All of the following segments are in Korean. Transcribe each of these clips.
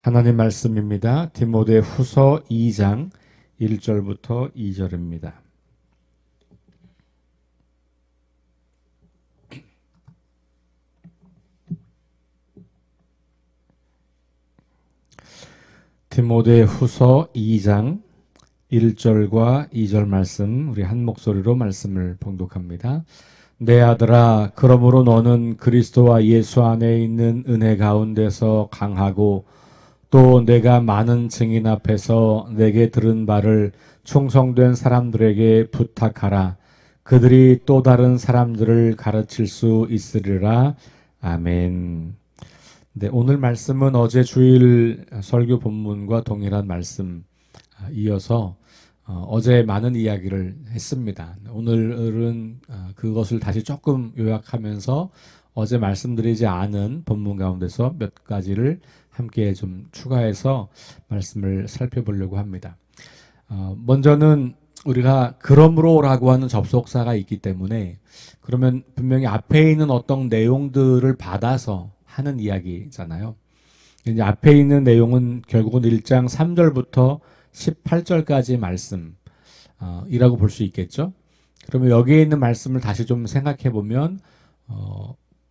하나님 말씀입니다. 디모데 후서 2장 1절부터 2절입니다. 디모데 후서 2장 1절과 2절 말씀, 우리 한 목소리로 말씀을 봉독합니다. 내 아들아, 그러므로 너는 그리스도와 예수 안에 있는 은혜 가운데서 강하고 또 내가 많은 증인 앞에서 내게 들은 바를 충성된 사람들에게 부탁하라. 그들이 또 다른 사람들을 가르칠 수 있으리라. 아멘. 네, 오늘 말씀은 어제 주일 설교 본문과 동일한 말씀 이어서 어제 많은 이야기를 했습니다. 오늘은 그것을 다시 조금 요약하면서 어제 말씀드리지 않은 본문 가운데서 몇 가지를 함께 좀 추가해서 말씀을 살펴보려고 합니다. 먼저는 우리가 그러므로라고 하는 접속사가 있기 때문에 그러면 분명히 앞에 있는 어떤 내용들을 받아서 하는 이야기잖아요. 이제 앞에 있는 내용은 결국은 1장 3절부터 18절까지 말씀이라고 볼 수 있겠죠. 그러면 여기에 있는 말씀을 다시 좀 생각해 보면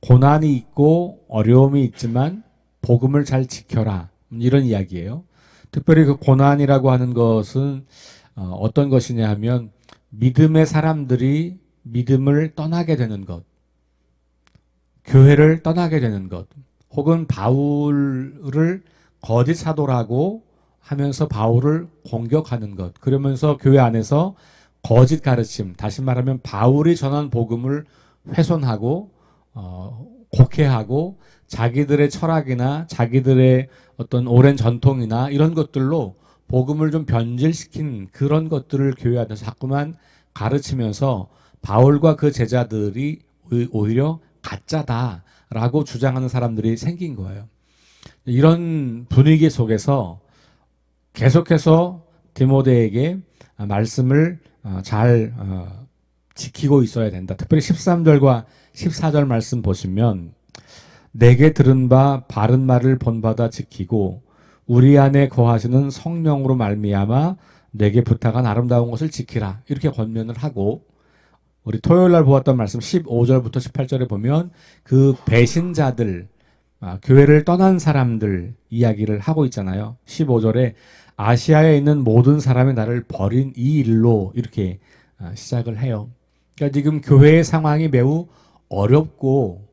고난이 있고 어려움이 있지만 복음을 잘 지켜라, 이런 이야기예요. 특별히 그 고난이라고 하는 것은 어떤 것이냐 하면 믿음의 사람들이 믿음을 떠나게 되는 것, 교회를 떠나게 되는 것, 혹은 바울을 거짓 사도라고 하면서 바울을 공격하는 것, 그러면서 교회 안에서 거짓 가르침, 다시 말하면 바울이 전한 복음을 훼손하고 곡해하고 자기들의 철학이나 자기들의 어떤 오랜 전통이나 이런 것들로 복음을 좀 변질시킨 그런 것들을 교회 안에서 자꾸만 가르치면서 바울과 그 제자들이 오히려 가짜다라고 주장하는 사람들이 생긴 거예요. 이런 분위기 속에서 계속해서 디모데에게 말씀을 잘 지키고 있어야 된다. 특별히 13절과 14절 말씀 보시면 내게 들은 바 바른 말을 본받아 지키고 우리 안에 거하시는 성령으로 말미암아 내게 부탁한 아름다운 것을 지키라, 이렇게 권면을 하고, 우리 토요일 날 보았던 말씀 15절부터 18절에 보면 그 배신자들, 교회를 떠난 사람들 이야기를 하고 있잖아요. 15절에 아시아에 있는 모든 사람이 나를 버린 이 일로, 이렇게 시작을 해요. 그러니까 지금 교회의 상황이 매우 어렵고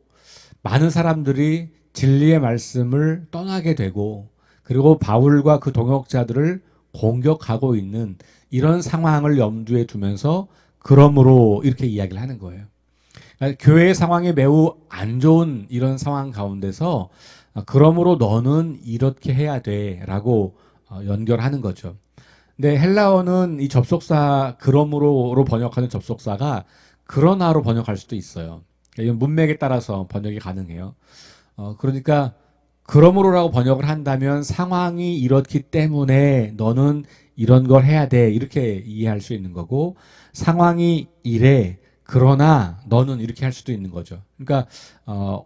많은 사람들이 진리의 말씀을 떠나게 되고, 그리고 바울과 그 동역자들을 공격하고 있는 이런 상황을 염두에 두면서 그러므로 이렇게 이야기를 하는 거예요. 그러니까 교회의 상황이 매우 안 좋은 이런 상황 가운데서 그러므로 너는 이렇게 해야 돼 라고 연결하는 거죠. 근데 헬라어는 이 접속사 그러므로로 번역하는 접속사가 그러나로 번역할 수도 있어요. 이건 문맥에 따라서 번역이 가능해요. 그러니까 그러므로라고 번역을 한다면 상황이 이렇기 때문에 너는 이런 걸 해야 돼, 이렇게 이해할 수 있는 거고, 상황이 이래 그러나 너는 이렇게 할 수도 있는 거죠. 그러니까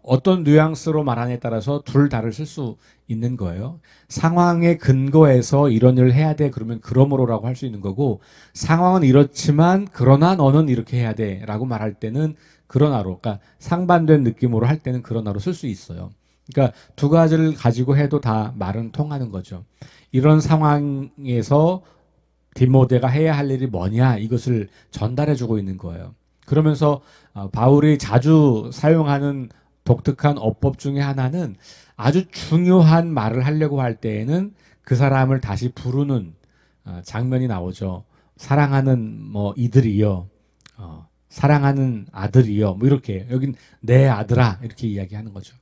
어떤 뉘앙스로 말하느냐에 따라서 둘 다를 쓸 수 있는 거예요. 상황에 근거해서 이런 일을 해야 돼 그러면 그러므로라고 할 수 있는 거고, 상황은 이렇지만 그러나 너는 이렇게 해야 돼 라고 말할 때는 그러나로, 그러니까 상반된 느낌으로 할 때는 그러나로 쓸 수 있어요. 그러니까 두 가지를 가지고 해도 다 말은 통하는 거죠. 이런 상황에서 디모데가 해야 할 일이 뭐냐, 이것을 전달해 주고 있는 거예요. 그러면서 바울이 자주 사용하는 독특한 어법 중에 하나는 아주 중요한 말을 하려고 할 때에는 그 사람을 다시 부르는 장면이 나오죠. 사랑하는 뭐 이들이여, 사랑하는 아들이여, 뭐 이렇게, 여긴 내 아들아, 이렇게 이야기하는 거죠.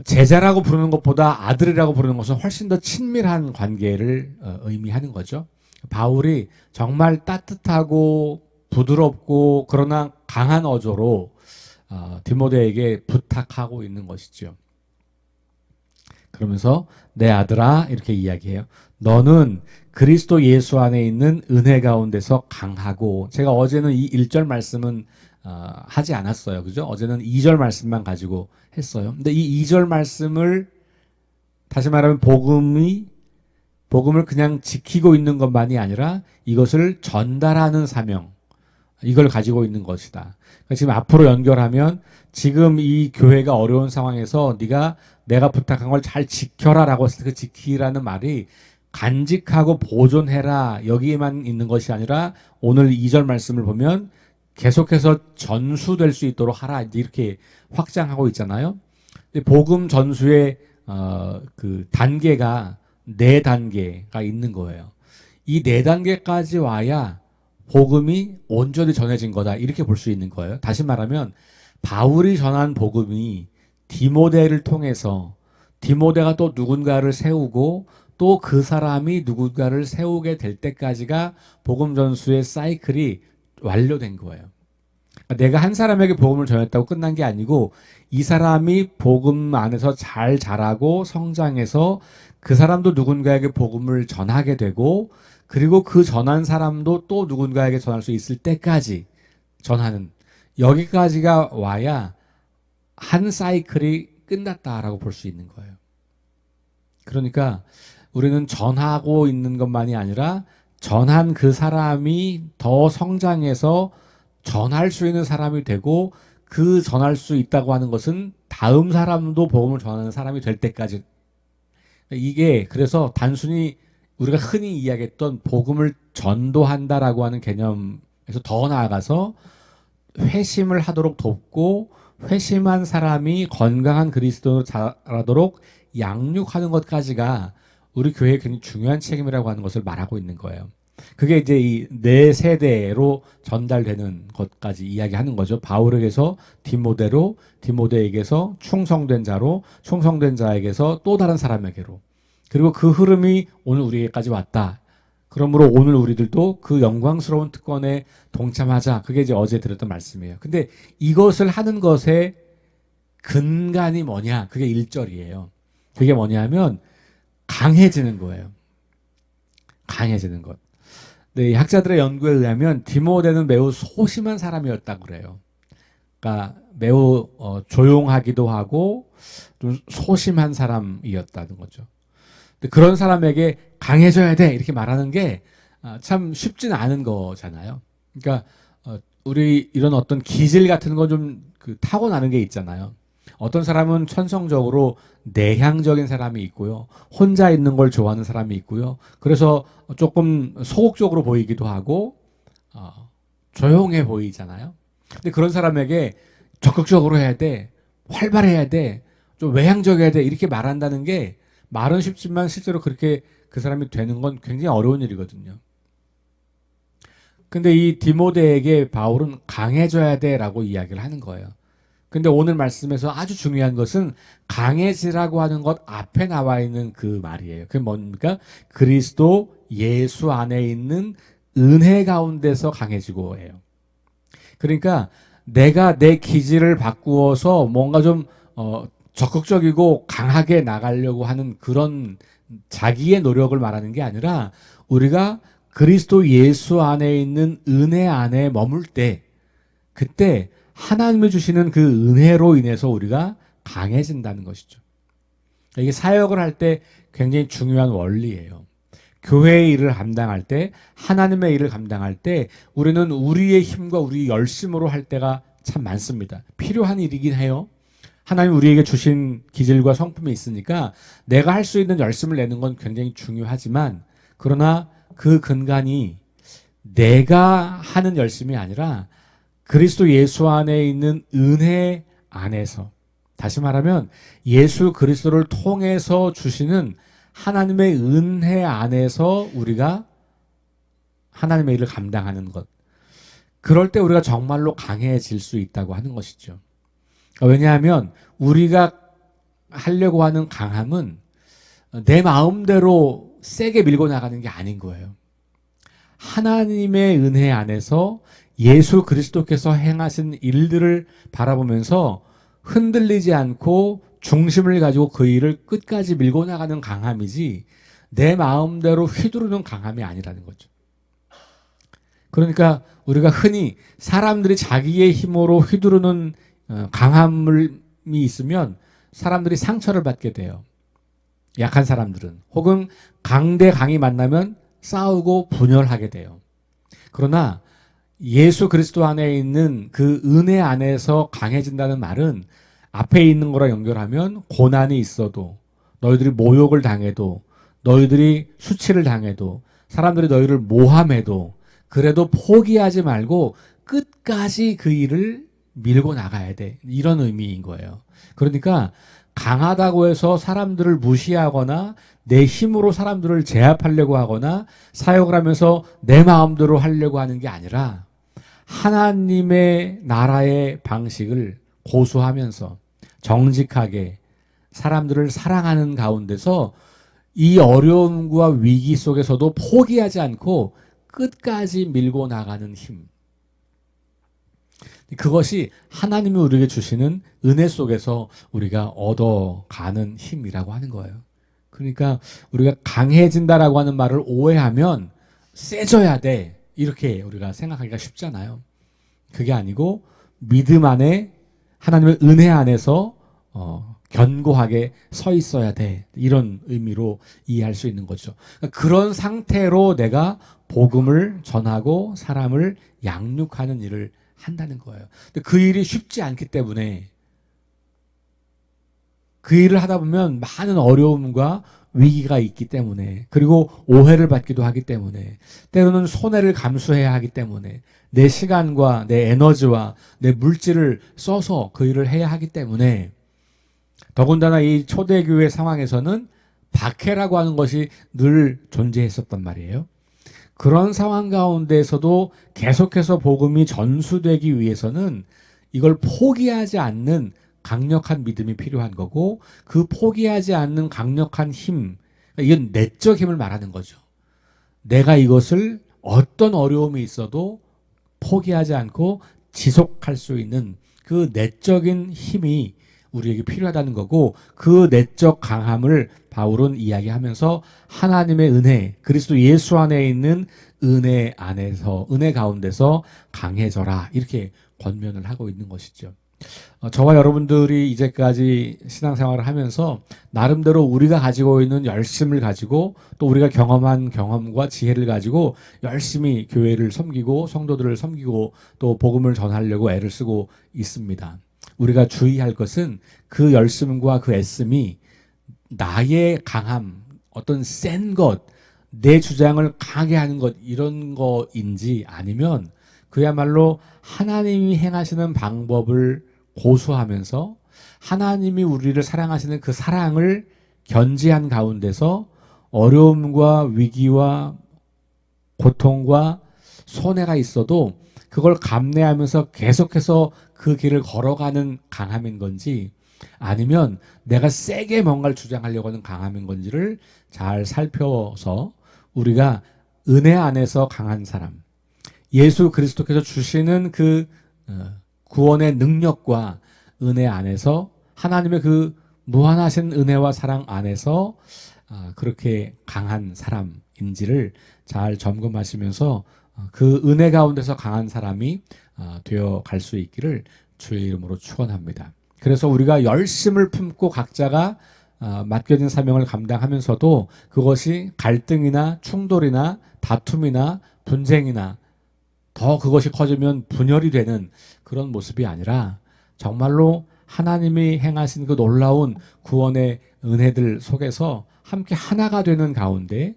제자라고 부르는 것보다 아들이라고 부르는 것은 훨씬 더 친밀한 관계를 의미하는 거죠. 바울이 정말 따뜻하고 부드럽고 그러나 강한 어조로 디모데에게 부탁하고 있는 것이죠. 그러면서 내 아들아, 이렇게 이야기해요. 너는 그리스도 예수 안에 있는 은혜 가운데서 강하고, 제가 어제는 이 1절 말씀은 하지 않았어요. 그죠? 어제는 2절 말씀만 가지고 했어요. 근데 이 2절 말씀을 다시 말하면 복음을 그냥 지키고 있는 것만이 아니라 이것을 전달하는 사명, 이걸 가지고 있는 것이다. 그러니까 지금 앞으로 연결하면 지금 이 교회가 어려운 상황에서 내가 부탁한 걸 잘 지켜라라고 했을 때 그 지키라는 말이 간직하고 보존해라 여기에만 있는 것이 아니라 오늘 2절 말씀을 보면 계속해서 전수될 수 있도록 하라 이렇게 확장하고 있잖아요. 복음 전수의 그 단계가 4단계가 있는 거예요. 이 4단계까지 와야 복음이 온전히 전해진 거다 이렇게 볼 수 있는 거예요. 다시 말하면 바울이 전한 복음이 디모데를 통해서 디모데가 또 누군가를 세우고 또 그 사람이 누군가를 세우게 될 때까지가 복음 전수의 사이클이 완료된 거예요. 내가 한 사람에게 복음을 전했다고 끝난 게 아니고 이 사람이 복음 안에서 잘 자라고 성장해서 그 사람도 누군가에게 복음을 전하게 되고 그리고 그 전한 사람도 또 누군가에게 전할 수 있을 때까지 전하는 여기까지가 와야 한 사이클이 끝났다라고 볼 수 있는 거예요. 그러니까 우리는 전하고 있는 것만이 아니라 전한 그 사람이 더 성장해서 전할 수 있는 사람이 되고 그 전할 수 있다고 하는 것은 다음 사람도 복음을 전하는 사람이 될 때까지 이게 그래서 단순히 우리가 흔히 이야기했던 복음을 전도한다라고 하는 개념에서 더 나아가서 회심을 하도록 돕고 회심한 사람이 건강한 그리스도로 자라도록 양육하는 것까지가 우리 교회의 굉장히 중요한 책임이라고 하는 것을 말하고 있는 거예요. 그게 이제 이 4세대로 전달되는 것까지 이야기하는 거죠. 바울에게서 디모데로, 디모데에게서 충성된 자로, 충성된 자에게서 또 다른 사람에게로. 그리고 그 흐름이 오늘 우리에게까지 왔다. 그러므로 오늘 우리들도 그 영광스러운 특권에 동참하자. 그게 이제 어제 드렸던 말씀이에요. 근데 이것을 하는 것의 근간이 뭐냐? 그게 1절이에요. 그게 뭐냐면 강해지는 거예요. 강해지는 것. 네, 학자들의 연구에 의하면 디모데는 매우 소심한 사람이었다고 그래요. 그러니까 매우 조용하기도 하고 좀 소심한 사람이었다는 거죠. 근데 그런 사람에게 강해져야 돼 이렇게 말하는 게 참 쉽지는 않은 거잖아요. 그러니까 우리 이런 어떤 기질 같은 거 좀 타고나는 게 있잖아요. 어떤 사람은 천성적으로 내향적인 사람이 있고요. 혼자 있는 걸 좋아하는 사람이 있고요. 그래서 조금 소극적으로 보이기도 하고 조용해 보이잖아요. 근데 그런 사람에게 적극적으로 해야 돼. 활발해야 돼. 좀 외향적이어야 돼. 이렇게 말한다는 게 말은 쉽지만 실제로 그렇게 그 사람이 되는 건 굉장히 어려운 일이거든요. 근데 이 디모데에게 바울은 강해져야 돼라고 이야기를 하는 거예요. 근데 오늘 말씀에서 아주 중요한 것은 강해지라고 하는 것 앞에 나와 있는 그 말이에요. 그게 뭡니까? 그리스도 예수 안에 있는 은혜 가운데서 강해지고 해요. 그러니까 내가 내 기질을 바꾸어서 뭔가 좀 적극적이고 강하게 나가려고 하는 그런 자기의 노력을 말하는 게 아니라 우리가 그리스도 예수 안에 있는 은혜 안에 머물 때 그때 하나님이 주시는 그 은혜로 인해서 우리가 강해진다는 것이죠. 이게 사역을 할 때 굉장히 중요한 원리예요. 교회의 일을 감당할 때, 하나님의 일을 감당할 때 우리는 우리의 힘과 우리 열심으로 할 때가 참 많습니다. 필요한 일이긴 해요. 하나님 우리에게 주신 기질과 성품이 있으니까 내가 할 수 있는 열심을 내는 건 굉장히 중요하지만 그러나 그 근간이 내가 하는 열심이 아니라 그리스도 예수 안에 있는 은혜 안에서 다시 말하면 예수 그리스도를 통해서 주시는 하나님의 은혜 안에서 우리가 하나님의 일을 감당하는 것. 그럴 때 우리가 정말로 강해질 수 있다고 하는 것이죠. 왜냐하면 우리가 하려고 하는 강함은 내 마음대로 세게 밀고 나가는 게 아닌 거예요. 하나님의 은혜 안에서 예수 그리스도께서 행하신 일들을 바라보면서 흔들리지 않고 중심을 가지고 그 일을 끝까지 밀고 나가는 강함이지 내 마음대로 휘두르는 강함이 아니라는 거죠. 그러니까 우리가 흔히 사람들이 자기의 힘으로 휘두르는 강함이 있으면 사람들이 상처를 받게 돼요. 약한 사람들은. 혹은 강대 강이 만나면 싸우고 분열하게 돼요. 그러나 예수 그리스도 안에 있는 그 은혜 안에서 강해진다는 말은 앞에 있는 거랑 연결하면 고난이 있어도, 너희들이 모욕을 당해도, 너희들이 수치를 당해도, 사람들이 너희를 모함해도, 그래도 포기하지 말고 끝까지 그 일을 밀고 나가야 돼. 이런 의미인 거예요. 그러니까 강하다고 해서 사람들을 무시하거나 내 힘으로 사람들을 제압하려고 하거나 사역을 하면서 내 마음대로 하려고 하는 게 아니라 하나님의 나라의 방식을 고수하면서 정직하게 사람들을 사랑하는 가운데서 이 어려움과 위기 속에서도 포기하지 않고 끝까지 밀고 나가는 힘. 그것이 하나님이 우리에게 주시는 은혜 속에서 우리가 얻어가는 힘이라고 하는 거예요. 그러니까 우리가 강해진다라고 하는 말을 오해하면 세져야 돼, 이렇게 우리가 생각하기가 쉽잖아요. 그게 아니고 믿음 안에 하나님의 은혜 안에서 견고하게 서 있어야 돼, 이런 의미로 이해할 수 있는 거죠. 그러니까 그런 상태로 내가 복음을 전하고 사람을 양육하는 일을 한다는 거예요. 근데 그 일이 쉽지 않기 때문에 그 일을 하다 보면 많은 어려움과 위기가 있기 때문에, 그리고 오해를 받기도 하기 때문에, 때로는 손해를 감수해야 하기 때문에, 내 시간과 내 에너지와 내 물질을 써서 그 일을 해야 하기 때문에, 더군다나 이 초대교회 상황에서는 박해라고 하는 것이 늘 존재했었단 말이에요. 그런 상황 가운데에서도 계속해서 복음이 전수되기 위해서는 이걸 포기하지 않는 강력한 믿음이 필요한 거고, 그 포기하지 않는 강력한 힘, 이건 내적 힘을 말하는 거죠. 내가 이것을 어떤 어려움이 있어도 포기하지 않고 지속할 수 있는 그 내적인 힘이 우리에게 필요하다는 거고, 그 내적 강함을 바울은 이야기하면서 하나님의 은혜, 그리스도 예수 안에 있는 은혜 안에서, 은혜 가운데서 강해져라, 이렇게 권면을 하고 있는 것이죠. 저와 여러분들이 이제까지 신앙생활을 하면서 나름대로 우리가 가지고 있는 열심을 가지고, 또 우리가 경험한 경험과 지혜를 가지고 열심히 교회를 섬기고 성도들을 섬기고 또 복음을 전하려고 애를 쓰고 있습니다. 우리가 주의할 것은 그 열심과 그 애씀이 나의 강함, 어떤 센 것, 내 주장을 강하게 하는 것, 이런 거인지, 아니면 그야말로 하나님이 행하시는 방법을 고수하면서 하나님이 우리를 사랑하시는 그 사랑을 견지한 가운데서 어려움과 위기와 고통과 손해가 있어도 그걸 감내하면서 계속해서 그 길을 걸어가는 강함인 건지, 아니면 내가 세게 뭔가를 주장하려고 하는 강함인 건지를 잘 살펴서 우리가 은혜 안에서 강한 사람, 예수 그리스도께서 주시는 그 구원의 능력과 은혜 안에서, 하나님의 그 무한하신 은혜와 사랑 안에서 그렇게 강한 사람인지를 잘 점검하시면서 그 은혜 가운데서 강한 사람이 되어 갈 수 있기를 주의 이름으로 축원합니다. 그래서 우리가 열심을 품고 각자가 맡겨진 사명을 감당하면서도 그것이 갈등이나 충돌이나 다툼이나 분쟁이나 더 그것이 커지면 분열이 되는 그런 모습이 아니라, 정말로 하나님이 행하신 그 놀라운 구원의 은혜들 속에서 함께 하나가 되는 가운데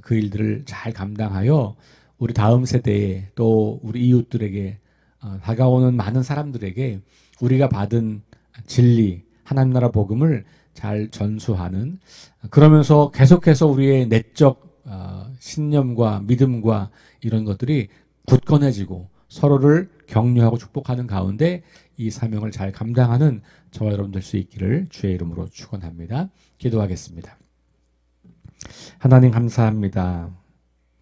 그 일들을 잘 감당하여 우리 다음 세대에, 또 우리 이웃들에게, 다가오는 많은 사람들에게 우리가 받은 진리, 하나님 나라 복음을 잘 전수하는, 그러면서 계속해서 우리의 내적 신념과 믿음과 이런 것들이 굳건해지고 서로를 격려하고 축복하는 가운데 이 사명을 잘 감당하는 저와 여러분 될 수 있기를 주의 이름으로 축원합니다. 기도하겠습니다. 하나님 감사합니다.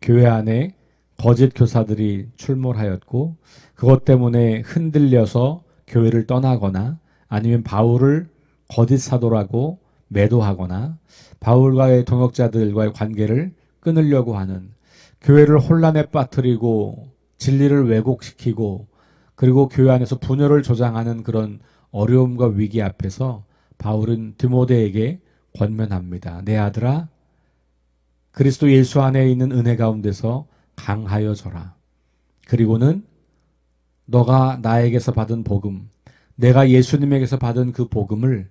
교회 안에 거짓 교사들이 출몰하였고, 그것 때문에 흔들려서 교회를 떠나거나, 아니면 바울을 거짓 사도라고 매도하거나 바울과의 동역자들과의 관계를 끊으려고 하는, 교회를 혼란에 빠뜨리고 진리를 왜곡시키고 그리고 교회 안에서 분열을 조장하는 그런 어려움과 위기 앞에서 바울은 디모데에게 권면합니다. 내 아들아, 그리스도 예수 안에 있는 은혜 가운데서 강하여져라. 그리고는 너가 나에게서 받은 복음, 내가 예수님에게서 받은 그 복음을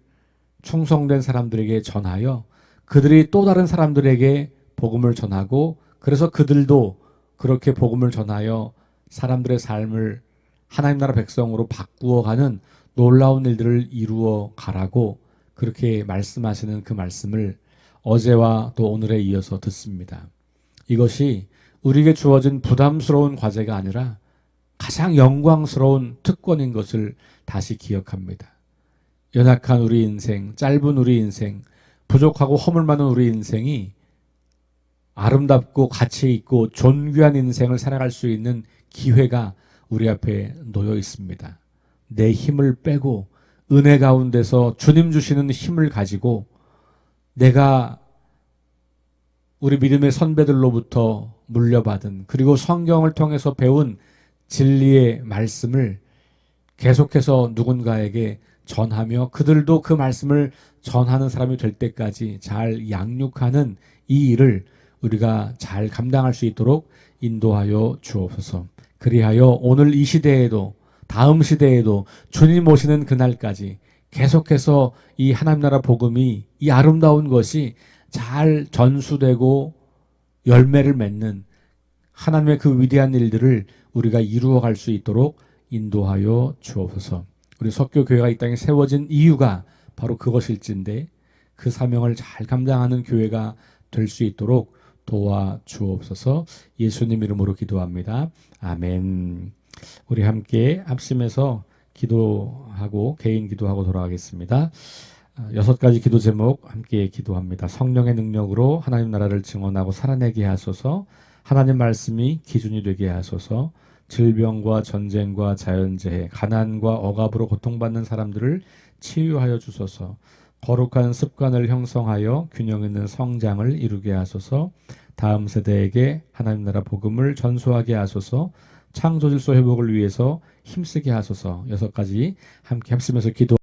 충성된 사람들에게 전하여 그들이 또 다른 사람들에게 복음을 전하고, 그래서 그들도 그렇게 복음을 전하여 사람들의 삶을 하나님 나라 백성으로 바꾸어가는 놀라운 일들을 이루어 가라고 그렇게 말씀하시는 그 말씀을 어제와 또 오늘에 이어서 듣습니다. 이것이 우리에게 주어진 부담스러운 과제가 아니라 가장 영광스러운 특권인 것을 다시 기억합니다. 연약한 우리 인생, 짧은 우리 인생, 부족하고 허물 많은 우리 인생이 아름답고 가치 있고 존귀한 인생을 살아갈 수 있는 기회가 우리 앞에 놓여 있습니다. 내 힘을 빼고 은혜 가운데서 주님 주시는 힘을 가지고 내가 우리 믿음의 선배들로부터 물려받은, 그리고 성경을 통해서 배운 진리의 말씀을 계속해서 누군가에게 전하며 그들도 그 말씀을 전하는 사람이 될 때까지 잘 양육하는 이 일을 우리가 잘 감당할 수 있도록 인도하여 주옵소서. 그리하여 오늘 이 시대에도 다음 시대에도 주님 오시는 그날까지 계속해서 이 하나님 나라 복음이, 이 아름다운 것이 잘 전수되고 열매를 맺는 하나님의 그 위대한 일들을 우리가 이루어갈 수 있도록 인도하여 주옵소서. 우리 석교교회가 이 땅에 세워진 이유가 바로 그것일진데 그 사명을 잘 감당하는 교회가 될 수 있도록 도와주옵소서. 예수님 이름으로 기도합니다. 아멘. 우리 함께 합심해서 기도하고 개인 기도하고 돌아가겠습니다. 6가지 기도 제목 함께 기도합니다. 성령의 능력으로 하나님 나라를 증언하고 살아내게 하소서. 하나님 말씀이 기준이 되게 하소서. 질병과 전쟁과 자연재해, 가난과 억압으로 고통받는 사람들을 치유하여 주소서. 거룩한 습관을 형성하여 균형 있는 성장을 이루게 하소서. 다음 세대에게 하나님 나라 복음을 전수하게 하소서. 창조 질서 회복을 위해서 힘쓰게 하소서. 6가지 함께 합심해서 기도